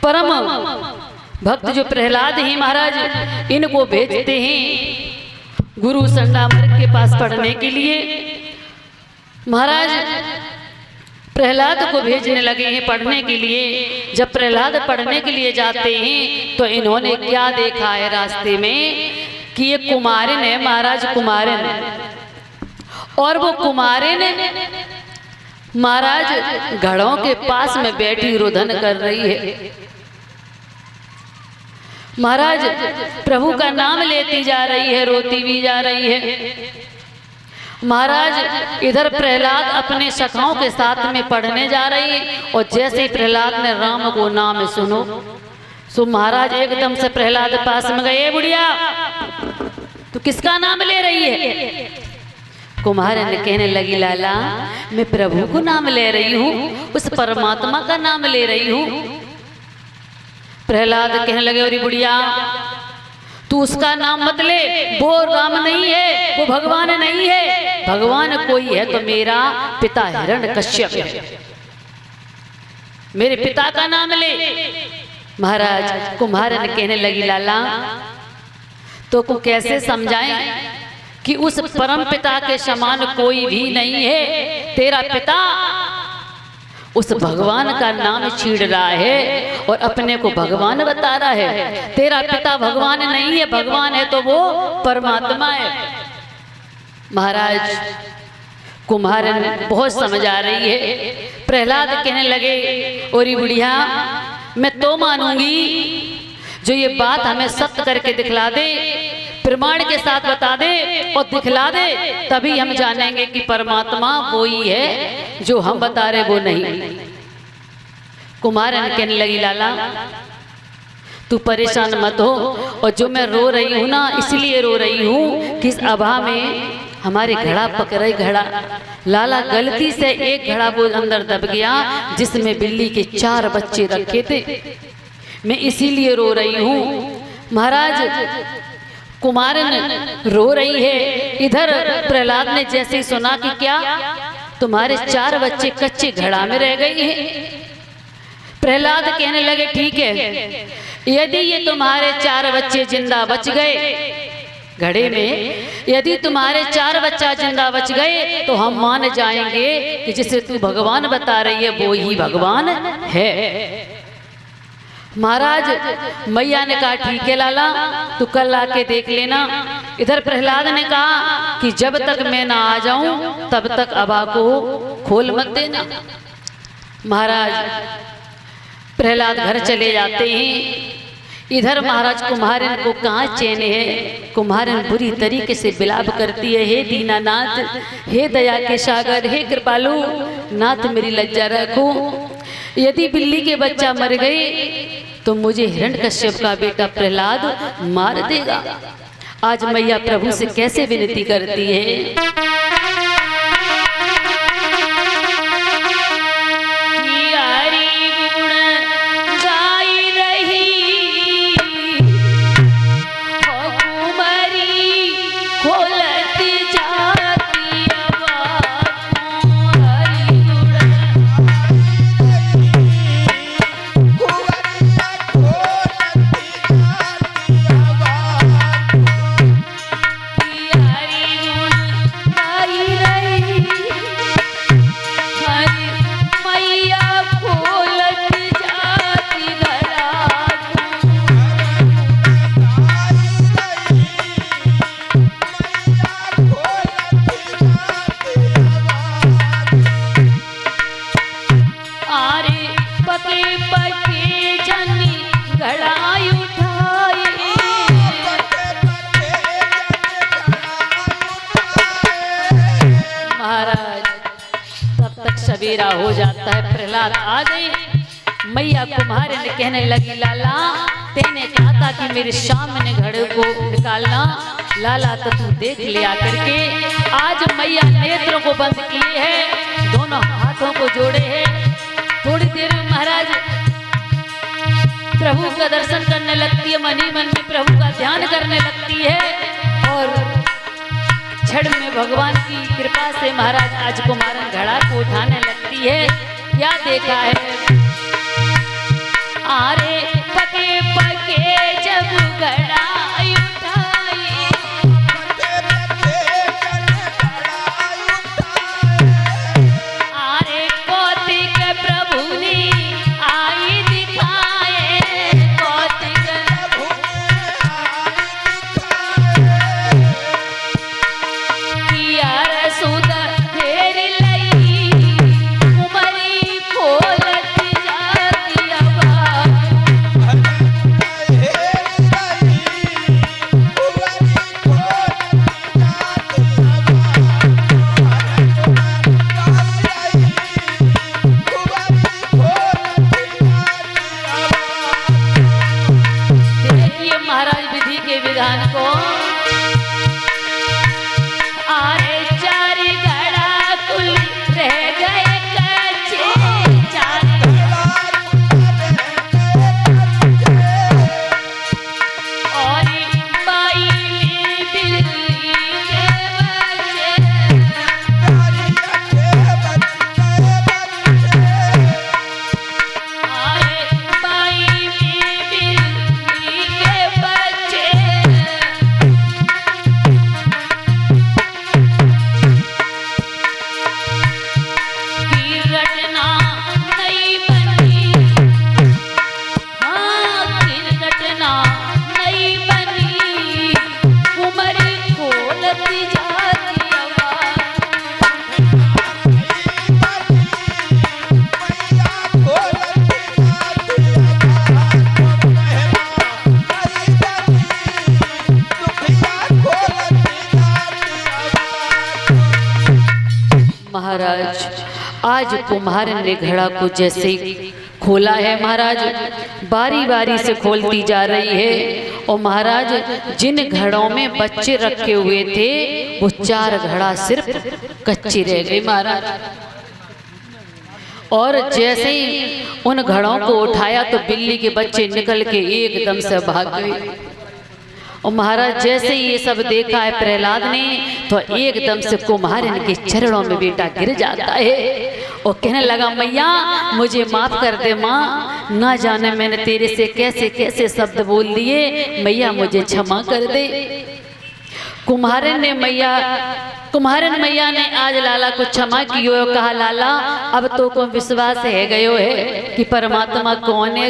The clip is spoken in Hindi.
परम भक्त जो प्रहलाद ही महाराज, इनको भेजते हैं गुरु संडामर्क के पास पढ़ने के लिए। महाराज प्रहलाद को भेजने लगे हैं पढ़ने के लिए। जब प्रहलाद पढ़ने के लिए जाते हैं तो इन्होंने क्या देखा है रास्ते में कि ये कुमारिन है महाराज, कुमारिन। और वो कुमारिन महाराज घड़ों के पास में बैठी रुदन कर रही है। महाराज प्रभु का नाम लेती जा रही है, रोती भी जा रही है। महाराज इधर प्रहलाद अपने सखाओं के साथ में पढ़ने जा रही है और जैसे ही प्रहलाद ने राम को नाम सुनो सो महाराज एकदम से प्रहलाद पास में गए, बुढ़िया तो किसका नाम ले रही है? कुमारन कहने लगी, लाला मैं प्रभु को नाम ले रही हूँ, उस परमात्मा का नाम ले रही हूँ। प्रहलाद कहने लगे, अरे बुढ़िया तू उसका नाम मत ले, वो राम नहीं है, वो भगवान नहीं है, भगवान कोई है तो मेरा पिता हिरण्यकश्यप है, मेरे पिता का नाम ले। महाराज कुम्हारन कहने लगी, लाला तो को कैसे समझाएं कि उस परम पिता के समान कोई भी नहीं है। तेरा पिता उस भगवान का नाम छीड़ रहा है और अपने को भगवान बता रहा है। तेरा पिता भगवान नहीं है, भगवान है तो वो परमात्मा है। महाराज कुम्हारन बहुत समझ आ रही है। प्रहलाद कहने लगे, ओरी बुढ़िया मैं तो मानूंगी जो ये बात हमें सत्य करके दिखला दे, प्रमाण के साथ बता दे और दिखला दे, तभी हम जानेंगे कि परमात्मा वो ही है जो हम बता रहे वो नहीं। कुमारन कहने लगी, लाला तू परेशान मत हो, और जो मैं रो रही हूँ ना इसलिए रो रही हूँ कि इस अभा में हमारे घड़ा पकड़े घड़ा, लाला गलती से एक घड़ा वो अंदर दब गया जिसमें बिल्ली के 4 बच्चे रखे थे, मैं इसीलिए रो रही हूँ। महाराज कुमारन रो रही है। इधर प्रहलाद ने जैसे ही सुना कि क्या तुम्हारे 4 बच्चे कच्चे घड़ा में रह गए हैं। प्रहलाद कहने लगे, ठीक है यदि ये तुम्हारे 4 बच्चे जिंदा बच गए घड़े में, यदि तुम्हारे 4 बच्चा जिंदा बच गए तो हम मान जाएंगे कि जिसे तू भगवान बता रही है वो ही भगवान है। महाराज मैया ने कहा, ठीक है लाला तू कल आके देख लेना। इधर प्रहलाद ने कहा कि जब तक मैं ना आ जाऊं तब तक अभा को खोल मत देना। महाराज प्रहलाद घर चले जाते हैं। इधर महाराज कुम्हारन को कहाँ चैन है। कुम्हारन बुरी तरीके से विलाप करती है, हे दीनानाथ, हे दया के सागर, हे कृपालु नाथ मेरी लज्जा रखो। यदि बिल्ली के बच्चा मर गए तो मुझे हिरण्यकश्यप का बेटा प्रहलाद मार देगा। आज मैया प्रभु से कैसे विनती करती है। सवेरा हो जाता है। प्रहलाद आ गई। मैया कुम्हारन कहने लगी, लाला तेने कहा था कि मेरे सामने घड़े को निकालना, लाला तो तू देख लिया करके। आज मैया नेत्रों को बंद किए हैं, दोनों हाथों को जोड़े हैं। थोड़ी देर में महाराज प्रभु का दर्शन करने लगती है, मन ही मन में प्रभु का ध्यान करने लगती है और क्षण में भगवान की कृपा से महाराज आज कुम्हारन घड़ा को उठाने लगती है। क्या देखा है, अरे विधान को। आरे चार घड़ा कुल रह गए कच्चे, चार और बाई में बिल्ली के बच्चे, आरे बाई में बिल्ली के बच्चे। की रटना नहीं बनी, हाँ की रटना नहीं बनी, उमर खोलती जाती आवाज। महाराज आज कुम्हार ने घड़ा को जैसे ही खोला है महाराज, बारी बारी से खोलती जा रही है। और महाराज जिन घड़ों में बच्चे रखे हुए थे वो 4 घड़ा सिर्फ कच्ची रह गई महाराज। और जैसे ही उन घड़ों को उठाया तो बिल्ली के बच्चे निकल के एकदम से भाग गए। और महाराज जैसे ही ये सब देखा है प्रहलाद ने तो एकदम से कुम्हारन के चरणों में बेटा गिर जाता है और कहने लगा मैया मुझे माफ कर दे माँ, ना जाने मैंने तेरे से कैसे कैसे शब्द बोल दिए, मैया मुझे क्षमा कर दे। कुम्हारन मैया ने आज लाला को क्षमा कियो, कहा लाला अब तो को विश्वास है गयो है कि परमात्मा कौन है।